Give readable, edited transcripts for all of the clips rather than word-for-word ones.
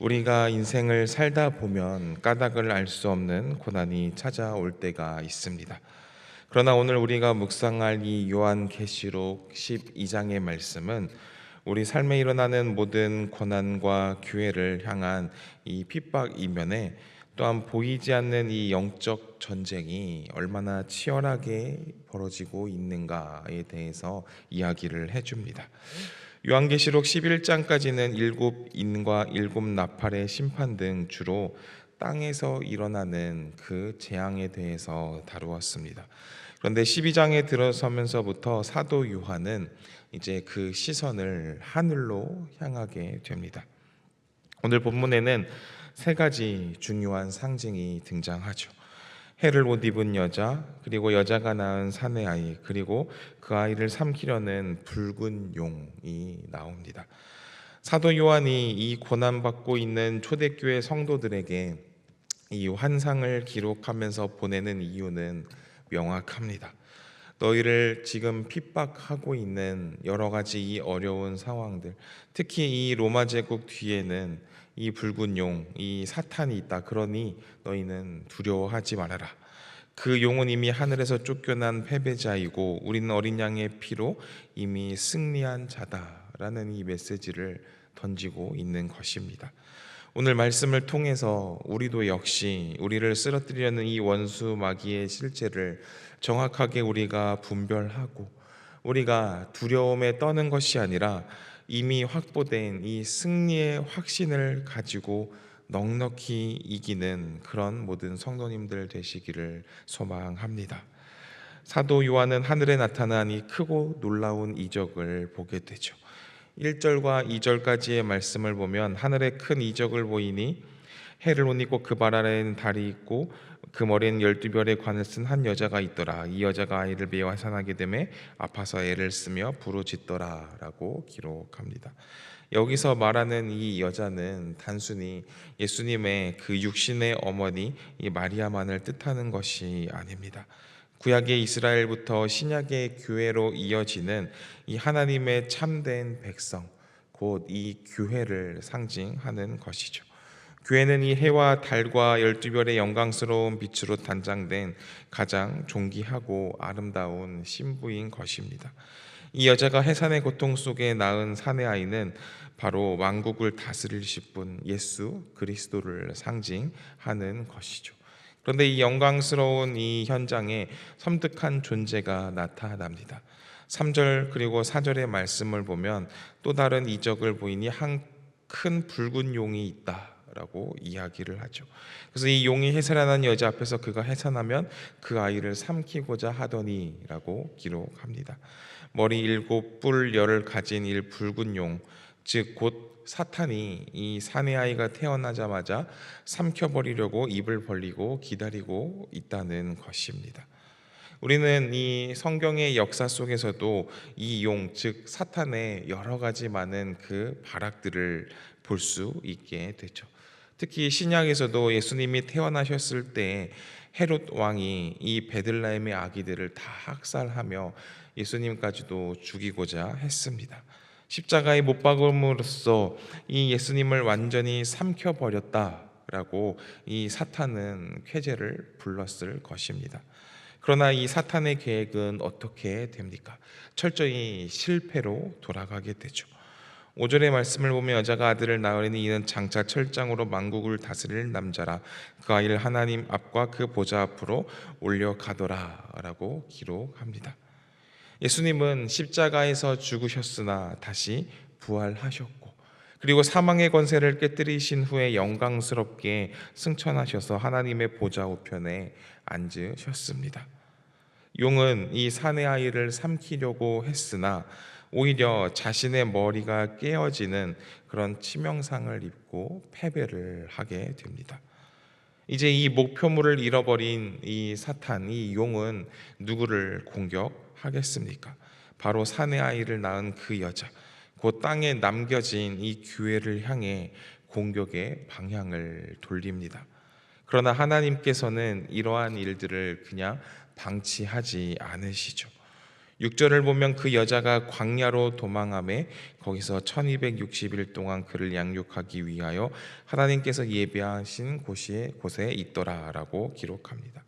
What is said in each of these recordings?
우리가 인생을 살다 보면 까닭을 알 수 없는 고난이 찾아올 때가 있습니다. 그러나 오늘 우리가 묵상할 이 요한계시록 12장의 말씀은 우리 삶에 일어나는 모든 고난과 기회를 향한 이 핍박 이면에 또한 보이지 않는 이 영적 전쟁이 얼마나 치열하게 벌어지고 있는가에 대해서 이야기를 해줍니다. 요한계시록 11장까지는 일곱 인과 일곱 나팔의 심판 등 주로 땅에서 일어나는 그 재앙에 대해서 다루었습니다. 그런데 12장에 들어서면서부터 사도 요한은 이제 그 시선을 하늘로 향하게 됩니다. 오늘 본문에는 세 가지 중요한 상징이 등장하죠. 해를 옷 입은 여자, 그리고 여자가 낳은 사내 아이, 그리고 그 아이를 삼키려는 붉은 용이 나옵니다. 사도 요한이 이 고난받고 있는 초대교회 성도들에게 이 환상을 기록하면서 보내는 이유는 명확합니다. 너희를 지금 핍박하고 있는 여러 가지 이 어려운 상황들, 특히 이 로마 제국 뒤에는 이 붉은 용, 이 사탄이 있다. 그러니 너희는 두려워하지 말아라. 그 용은 이미 하늘에서 쫓겨난 패배자이고 우리는 어린 양의 피로 이미 승리한 자다라는 이 메시지를 던지고 있는 것입니다. 오늘 말씀을 통해서 우리도 역시 우리를 쓰러뜨리려는 이 원수 마귀의 실체를 정확하게 우리가 분별하고 우리가 두려움에 떠는 것이 아니라 이미 확보된 이 승리의 확신을 가지고 넉넉히 이기는 그런 모든 성도님들 되시기를 소망합니다. 사도 요한은 하늘에 나타난 이 크고 놀라운 이적을 보게 되죠. 1절과 2절까지의 말씀을 보면 하늘에 큰 이적을 보이니 해를 옷 입고 그 발 아래에는 달이 있고 그 머리에는 12별의 관을 쓴 한 여자가 있더라. 이 여자가 아이를 베어 해산하게 되매 아파서 애를 쓰며 부르짖더라 라고 기록합니다. 여기서 말하는 이 여자는 단순히 예수님의 그 육신의 어머니 이 마리아만을 뜻하는 것이 아닙니다. 구약의 이스라엘부터 신약의 교회로 이어지는 이 하나님의 참된 백성, 곧 이 교회를 상징하는 것이죠. 교회는 이 해와 달과 12별의 영광스러운 빛으로 단장된 가장 존귀하고 아름다운 신부인 것입니다. 이 여자가 해산의 고통 속에 낳은 사내 아이는 바로 왕국을 다스리실 분 예수 그리스도를 상징하는 것이죠. 그런데 이 영광스러운 이 현장에 섬뜩한 존재가 나타납니다. 3절 그리고 4절의 말씀을 보면 또 다른 이적을 보이니 한 큰 붉은 용이 있다라고 이야기를 하죠. 그래서 이 용이 해산하는 여자 앞에서 그가 해산하면 그 아이를 삼키고자 하더니라고 기록합니다. 머리 7, 뿔 10을 가진 이 붉은 용, 즉 곧 사탄이 이 사내 아이가 태어나자마자 삼켜버리려고 입을 벌리고 기다리고 있다는 것입니다. 우리는 이 성경의 역사 속에서도 이 용, 즉 사탄의 여러 가지 많은 그 발악들을 볼 수 있게 되죠. 특히 신약에서도 예수님이 태어나셨을 때 헤롯 왕이 이 베들레헴의 아기들을 다 학살하며 예수님까지도 죽이고자 했습니다. 십자가에 못 박음으로써 이 예수님을 완전히 삼켜버렸다라고 이 사탄은 쾌재를 불렀을 것입니다. 그러나 이 사탄의 계획은 어떻게 됩니까? 철저히 실패로 돌아가게 되죠. 5절의 말씀을 보면 여자가 아들을 낳으리니 이는 장차 철장으로 만국을 다스릴 남자라 그 아이를 하나님 앞과 그 보좌 앞으로 올려가더라 라고 기록합니다. 예수님은 십자가에서 죽으셨으나 다시 부활하셨고 그리고 사망의 권세를 깨뜨리신 후에 영광스럽게 승천하셔서 하나님의 보좌 우편에 앉으셨습니다. 용은 이 사내 아이를 삼키려고 했으나 오히려 자신의 머리가 깨어지는 그런 치명상을 입고 패배를 하게 됩니다. 이제 이 목표물을 잃어버린 이 사탄, 이 용은 누구를 공격하겠습니까? 바로 사내 아이를 낳은 그 여자, 그 땅에 남겨진 이 교회를 향해 공격의 방향을 돌립니다. 그러나 하나님께서는 이러한 일들을 그냥 방치하지 않으시죠. 6절을 보면 그 여자가 광야로 도망하매 거기서 1260일 동안 그를 양육하기 위하여 하나님께서 예비하신 곳에 있더라라고 기록합니다.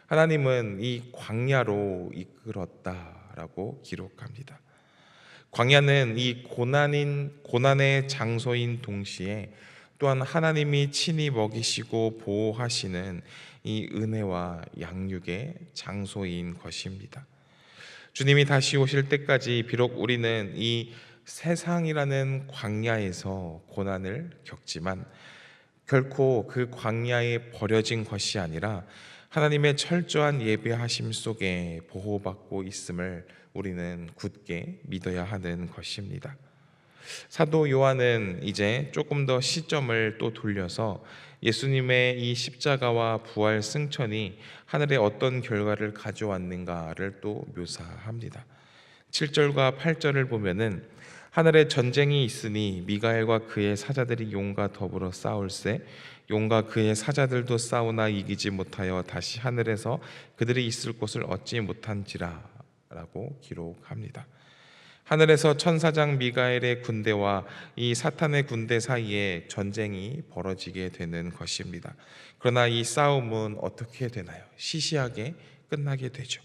하나님은 이 광야로 이끌었다라고 기록합니다. 광야는 이 고난의 장소인 동시에 또한 하나님이 친히 먹이시고 보호하시는 이 은혜와 양육의 장소인 것입니다. 주님이 다시 오실 때까지 비록 우리는 이 세상이라는 광야에서 고난을 겪지만 결코 그 광야에 버려진 것이 아니라 하나님의 철저한 예배하심 속에 보호받고 있음을 우리는 굳게 믿어야 하는 것입니다. 사도 요한은 이제 조금 더 시점을 또 돌려서 예수님의 이 십자가와 부활 승천이 하늘에 어떤 결과를 가져왔는가를 또 묘사합니다. 7절과 8절을 보면은 하늘에 전쟁이 있으니 미가엘과 그의 사자들이 용과 더불어 싸울세 용과 그의 사자들도 싸우나 이기지 못하여 다시 하늘에서 그들이 있을 곳을 얻지 못한지라 라고 기록합니다. 하늘에서 천사장 미가엘의 군대와 이 사탄의 군대 사이에 전쟁이 벌어지게 되는 것입니다. 그러나 이 싸움은 어떻게 되나요? 시시하게 끝나게 되죠.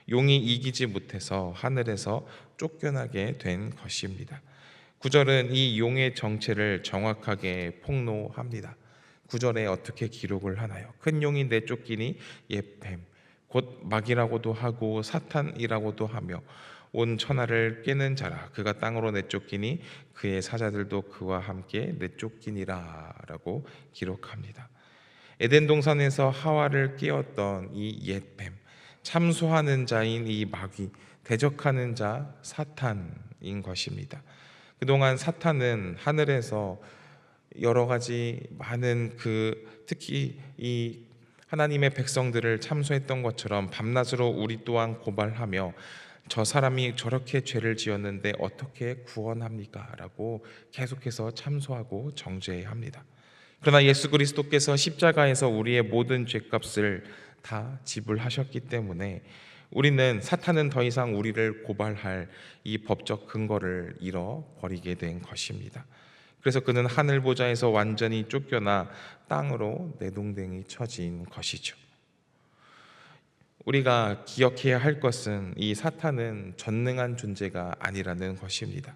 용이 이기지 못해서 하늘에서 쫓겨나게 된 것입니다. 9절은 이 용의 정체를 정확하게 폭로합니다. 9절에 어떻게 기록을 하나요? 큰 용이 내쫓기니 옛뱀 곧 마귀라고도 하고 사탄이라고도 하며 온 천하를 깨는 자라. 그가 땅으로 내쫓기니 그의 사자들도 그와 함께 내쫓기니라 라고 기록합니다. 에덴 동산에서 하와를 깨웠던 이 옛뱀, 참소하는 자인 이 마귀, 대적하는 자 사탄인 것입니다. 그동안 사탄은 하늘에서 여러 가지 많은 특히 이 하나님의 백성들을 참소했던 것처럼 밤낮으로 우리 또한 고발하며 저 사람이 저렇게 죄를 지었는데 어떻게 구원합니까? 라고 계속해서 참소하고 정죄합니다. 그러나 예수 그리스도께서 십자가에서 우리의 모든 죄값을 다 지불하셨기 때문에 우리는 사탄은 더 이상 우리를 고발할 이 법적 근거를 잃어버리게 된 것입니다. 그래서 그는 하늘 보좌에서 완전히 쫓겨나 땅으로 내동댕이 쳐진 것이죠. 우리가 기억해야 할 것은 이 사탄은 전능한 존재가 아니라는 것입니다.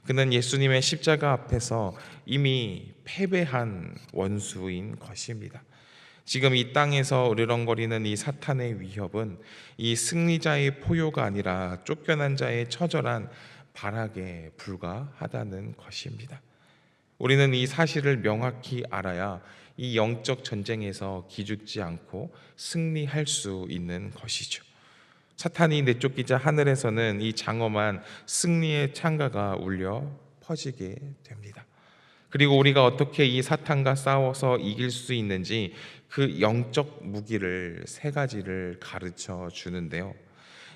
그는 예수님의 십자가 앞에서 이미 패배한 원수인 것입니다. 지금 이 땅에서 으르렁거리는 이 사탄의 위협은 이 승리자의 포효가 아니라 쫓겨난 자의 처절한 발악에 불과하다는 것입니다. 우리는 이 사실을 명확히 알아야 이 영적 전쟁에서 기죽지 않고 승리할 수 있는 것이죠. 사탄이 내쫓기자 하늘에서는 이 장엄한 승리의 창가가 울려 퍼지게 됩니다. 그리고 우리가 어떻게 이 사탄과 싸워서 이길 수 있는지 그 영적 무기를 세 가지를 가르쳐 주는데요.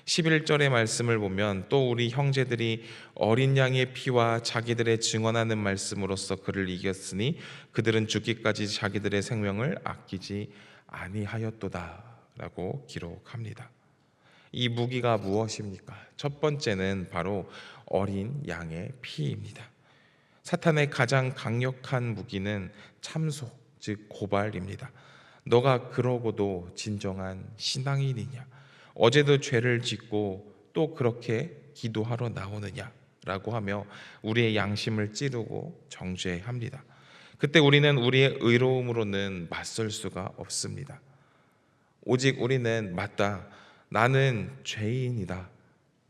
11절의 말씀을 보면 또 우리 형제들이 어린 양의 피와 자기들의 증언하는 말씀으로써 그를 이겼으니 그들은 죽기까지 자기들의 생명을 아끼지 아니하였도다 라고 기록합니다. 이 무기가 무엇입니까? 첫 번째는 바로 어린 양의 피입니다. 사탄의 가장 강력한 무기는 참소, 즉 고발입니다. 너가 그러고도 진정한 신앙인이냐? 어제도 죄를 짓고 또 그렇게 기도하러 나오느냐? 라고 하며 우리의 양심을 찌르고 정죄합니다. 그때 우리는 우리의 의로움으로는 맞설 수가 없습니다. 오직 우리는 맞다. 나는 죄인이다.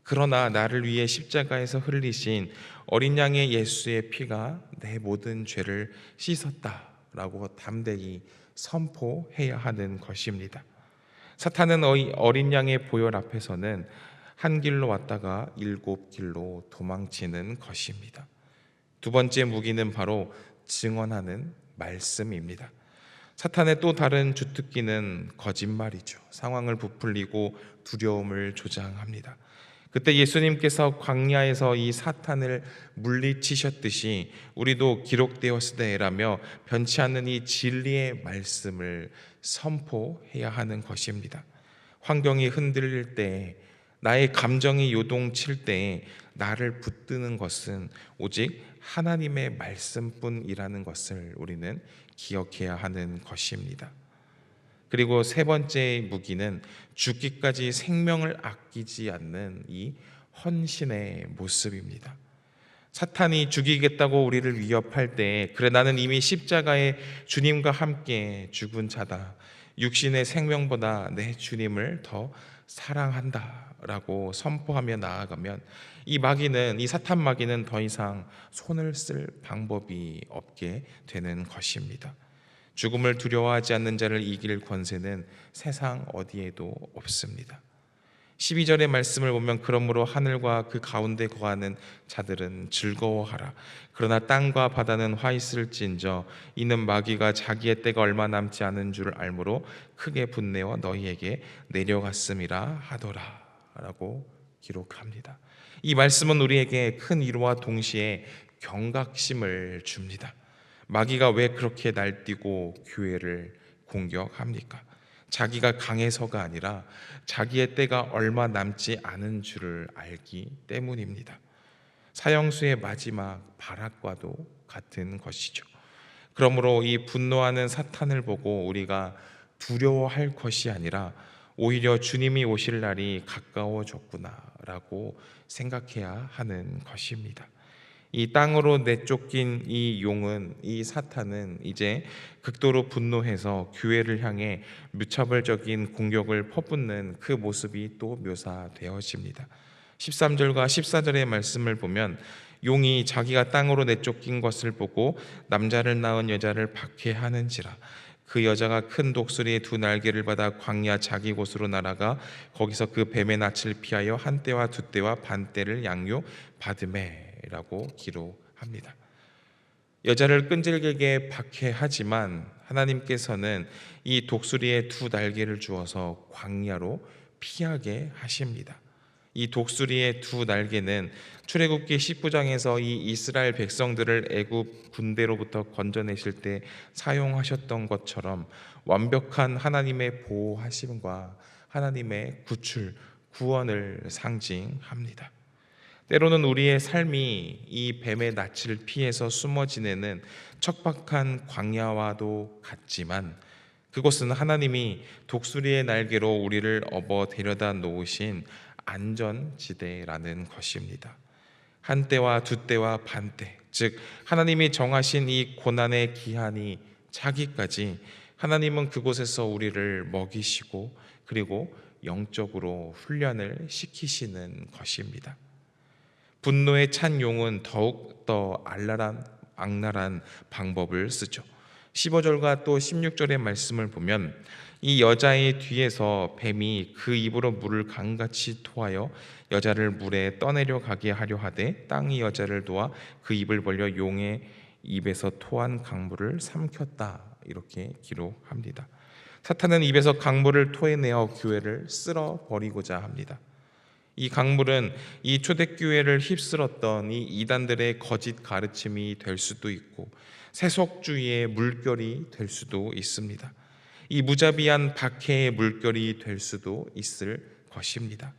그러나 나를 위해 십자가에서 흘리신 어린 양의 예수의 피가 내 모든 죄를 씻었다라고 담대히 선포해야 하는 것입니다. 사탄은 어린 양의 보혈 앞에서는 한 길로 왔다가 7길로 도망치는 것입니다. 두 번째 무기는 바로 증언하는 말씀입니다. 사탄의 또 다른 주특기는 거짓말이죠. 상황을 부풀리고 두려움을 조장합니다. 그때 예수님께서 광야에서 이 사탄을 물리치셨듯이 우리도 기록되었으되라며 변치 않는 이 진리의 말씀을 선포해야 하는 것입니다. 환경이 흔들릴 때 나의 감정이 요동칠 때에 나를 붙드는 것은 오직 하나님의 말씀뿐이라는 것을 우리는 기억해야 하는 것입니다. 그리고 세 번째 무기는 죽기까지 생명을 아끼지 않는 이 헌신의 모습입니다. 사탄이 죽이겠다고 우리를 위협할 때, 그래 나는 이미 십자가에 주님과 함께 죽은 자다, 육신의 생명보다 내 주님을 더 사랑한다 라고 선포하며 나아가면 이 사탄 마귀는 더 이상 손을 쓸 방법이 없게 되는 것입니다. 죽음을 두려워하지 않는 자를 이길 권세는 세상 어디에도 없습니다. 12절의 말씀을 보면 그러므로 하늘과 그 가운데 거하는 자들은 즐거워하라. 그러나 땅과 바다는 화 있을진저 이는 마귀가 자기의 때가 얼마 남지 않은 줄 알므로 크게 분내어 너희에게 내려갔음이라 하더라 라고 기록합니다. 이 말씀은 우리에게 큰 위로와 동시에 경각심을 줍니다. 마귀가 왜 그렇게 날뛰고 교회를 공격합니까? 자기가 강해서가 아니라 자기의 때가 얼마 남지 않은 줄을 알기 때문입니다. 사형수의 마지막 발악과도 같은 것이죠. 그러므로 이 분노하는 사탄을 보고 우리가 두려워할 것이 아니라 오히려 주님이 오실 날이 가까워졌구나라고 생각해야 하는 것입니다. 이 땅으로 내쫓긴 이 용은, 이 사탄은 이제 극도로 분노해서 교회를 향해 무차별적인 공격을 퍼붓는 그 모습이 또 묘사되어집니다. 13절과 14절의 말씀을 보면 용이 자기가 땅으로 내쫓긴 것을 보고 남자를 낳은 여자를 박해하는지라. 그 여자가 큰 독수리의 두 날개를 받아 광야 자기 곳으로 날아가 거기서 그 뱀의 낯을 피하여 한 떼와 두 떼와 반 떼를 양육 받으매 라고 기록합니다. 여자를 끈질기게 박해하지만 하나님께서는 이 독수리의 두 날개를 주어서 광야로 피하게 하십니다. 이 독수리의 두 날개는 출애굽기 19장에서 이 이스라엘 백성들을 애굽 군대로부터 건져내실 때 사용하셨던 것처럼 완벽한 하나님의 보호하심과 하나님의 구출, 구원을 상징합니다. 때로는 우리의 삶이 이 뱀의 낯을 피해서 숨어 지내는 척박한 광야와도 같지만 그곳은 하나님이 독수리의 날개로 우리를 업어 데려다 놓으신 안전지대라는 것입니다. 한 때와 두 때와 반 때, 즉 하나님이 정하신 이 고난의 기한이 차기까지 하나님은 그곳에서 우리를 먹이시고 그리고 영적으로 훈련을 시키시는 것입니다. 분노에 찬 용은 더욱더 악랄한 방법을 쓰죠. 15절과 또 16절의 말씀을 보면 이 여자의 뒤에서 뱀이 그 입으로 물을 강같이 토하여 여자를 물에 떠내려 가게 하려 하되 땅이 여자를 도와 그 입을 벌려 용의 입에서 토한 강물을 삼켰다, 이렇게 기록합니다. 사탄은 입에서 강물을 토해내어 교회를 쓸어버리고자 합니다. 이 강물은 이 초대교회를 휩쓸었던 이 이단들의 거짓 가르침이 될 수도 있고 세속주의의 물결이 될 수도 있습니다. 이 무자비한 박해의 물결이 될 수도 있을 것입니다.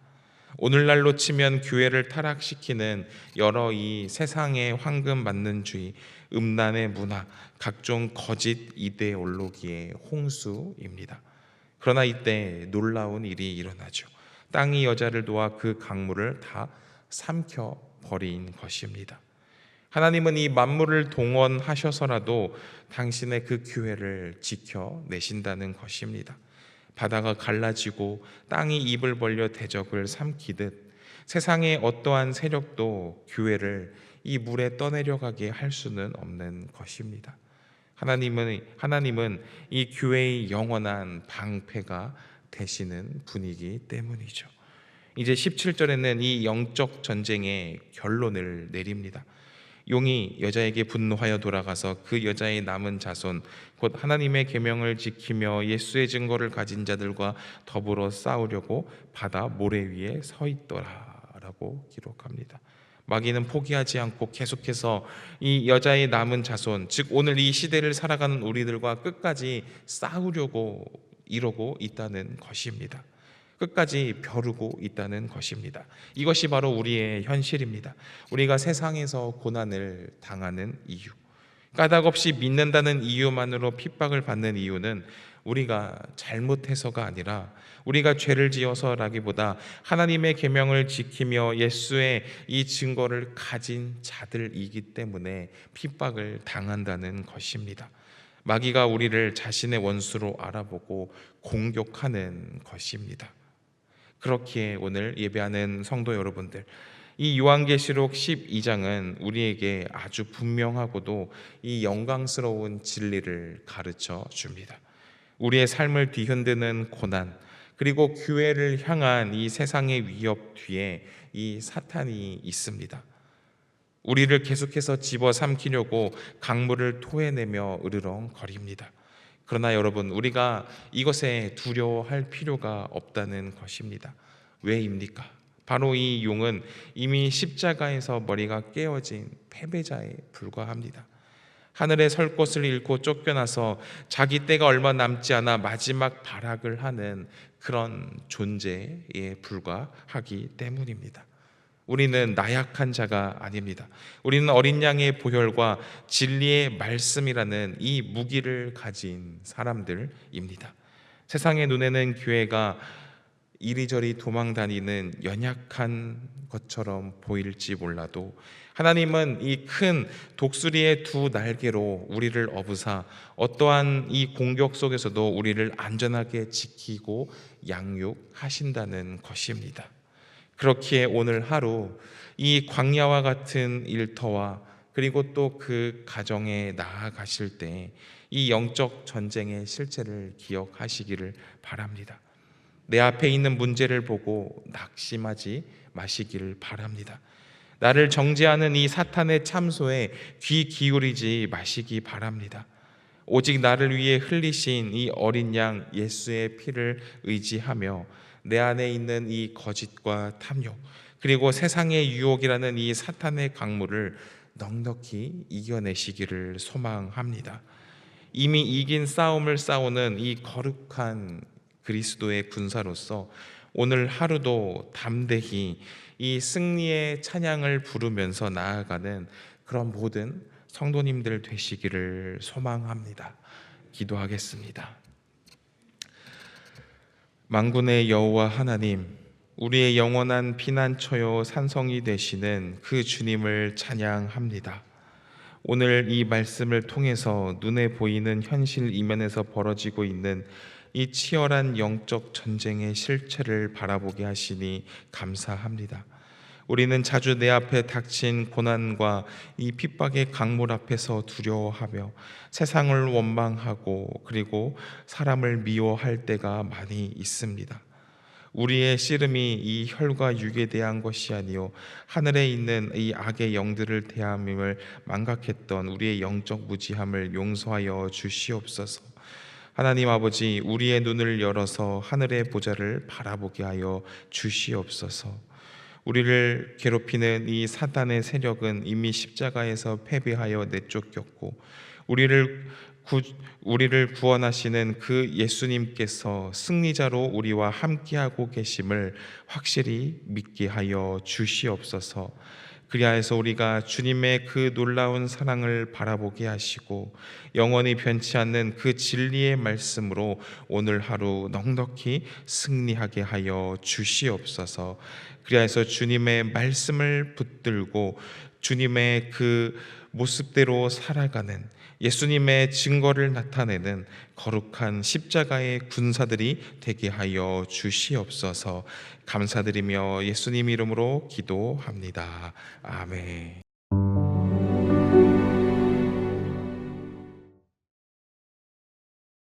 오늘날로 치면 교회를 타락시키는 여러 이 세상의 황금만는주의, 음란의 문화, 각종 거짓 이데올로기의 홍수입니다. 그러나 이때 놀라운 일이 일어나죠. 땅이 여자를 도와 그 강물을 다 삼켜버린 것입니다. 하나님은 이 만물을 동원하셔서라도 당신의 그 교회를 지켜내신다는 것입니다. 바다가 갈라지고 땅이 입을 벌려 대적을 삼키듯 세상의 어떠한 세력도 교회를 이 물에 떠내려가게 할 수는 없는 것입니다. 하나님은 이 교회의 영원한 방패가 되시는 분이기 때문이죠. 이제 17절에는 이 영적 전쟁의 결론을 내립니다. 용이 여자에게 분노하여 돌아가서 그 여자의 남은 자손 곧 하나님의 계명을 지키며 예수의 증거를 가진 자들과 더불어 싸우려고 바다 모래 위에 서 있더라라고 기록합니다. 마귀는 포기하지 않고 계속해서 이 여자의 남은 자손, 즉 오늘 이 시대를 살아가는 우리들과 끝까지 싸우려고 이러고 있다는 것입니다. 끝까지 벼르고 있다는 것입니다. 이것이 바로 우리의 현실입니다. 우리가 세상에서 고난을 당하는 이유, 까닭없이 믿는다는 이유만으로 핍박을 받는 이유는 우리가 잘못해서가 아니라 우리가 죄를 지어서라기보다 하나님의 계명을 지키며 예수의 이 증거를 가진 자들이기 때문에 핍박을 당한다는 것입니다. 마귀가 우리를 자신의 원수로 알아보고 공격하는 것입니다. 그렇기에 오늘 예배하는 성도 여러분들, 이 요한계시록 12장은 우리에게 아주 분명하고도 이 영광스러운 진리를 가르쳐 줍니다. 우리의 삶을 뒤흔드는 고난, 그리고 교회를 향한 이 세상의 위협 뒤에 이 사탄이 있습니다. 우리를 계속해서 집어삼키려고 강물을 토해내며 으르렁거립니다. 그러나 여러분, 우리가 이것에 두려워할 필요가 없다는 것입니다. 왜입니까? 바로 이 용은 이미 십자가에서 머리가 깨어진 패배자에 불과합니다. 하늘에 설 곳을 잃고 쫓겨나서 자기 때가 얼마 남지 않아 마지막 발악을 하는 그런 존재에 불과하기 때문입니다. 우리는 나약한 자가 아닙니다. 우리는 어린 양의 보혈과 진리의 말씀이라는 이 무기를 가진 사람들입니다. 세상의 눈에는 교회가 이리저리 도망다니는 연약한 것처럼 보일지 몰라도 하나님은 이 큰 독수리의 두 날개로 우리를 업으사 어떠한 이 공격 속에서도 우리를 안전하게 지키고 양육하신다는 것입니다. 그렇기에 오늘 하루 이 광야와 같은 일터와 그리고 또 그 가정에 나아가실 때 이 영적 전쟁의 실체를 기억하시기를 바랍니다. 내 앞에 있는 문제를 보고 낙심하지 마시기를 바랍니다. 나를 정죄하는 이 사탄의 참소에 귀 기울이지 마시기 바랍니다. 오직 나를 위해 흘리신 이 어린 양 예수의 피를 의지하며 내 안에 있는 이 거짓과 탐욕, 그리고 세상의 유혹이라는 이 사탄의 강물을 넉넉히 이겨내시기를 소망합니다. 이미 이긴 싸움을 싸우는 이 거룩한 그리스도의 군사로서 오늘 하루도 담대히 이 승리의 찬양을 부르면서 나아가는 그런 모든 성도님들 되시기를 소망합니다. 기도하겠습니다. 만군의 여호와 하나님, 우리의 영원한 피난처요 산성이 되시는 그 주님을 찬양합니다. 오늘 이 말씀을 통해서 눈에 보이는 현실 이면에서 벌어지고 있는 이 치열한 영적 전쟁의 실체를 바라보게 하시니 감사합니다. 우리는 자주 내 앞에 닥친 고난과 이 핍박의 강물 앞에서 두려워하며 세상을 원망하고 그리고 사람을 미워할 때가 많이 있습니다. 우리의 씨름이 이 혈과 육에 대한 것이 아니요 하늘에 있는 이 악의 영들을 대함임을 망각했던 우리의 영적 무지함을 용서하여 주시옵소서. 하나님 아버지, 우리의 눈을 열어서 하늘의 보좌를 바라보게 하여 주시옵소서. 우리를 괴롭히는 이 사탄의 세력은 이미 십자가에서 패배하여 내쫓겼고 우리를 구원하시는 그 예수님께서 승리자로 우리와 함께하고 계심을 확실히 믿게 하여 주시옵소서. 그리하여서 우리가 주님의 그 놀라운 사랑을 바라보게 하시고 영원히 변치 않는 그 진리의 말씀으로 오늘 하루 넉넉히 승리하게 하여 주시옵소서. 그리하여서 주님의 말씀을 붙들고 주님의 그 모습대로 살아가는 예수님의 증거를 나타내는 거룩한 십자가의 군사들이 되게 하여 주시옵소서. 감사드리며 예수님 이름으로 기도합니다. 아멘.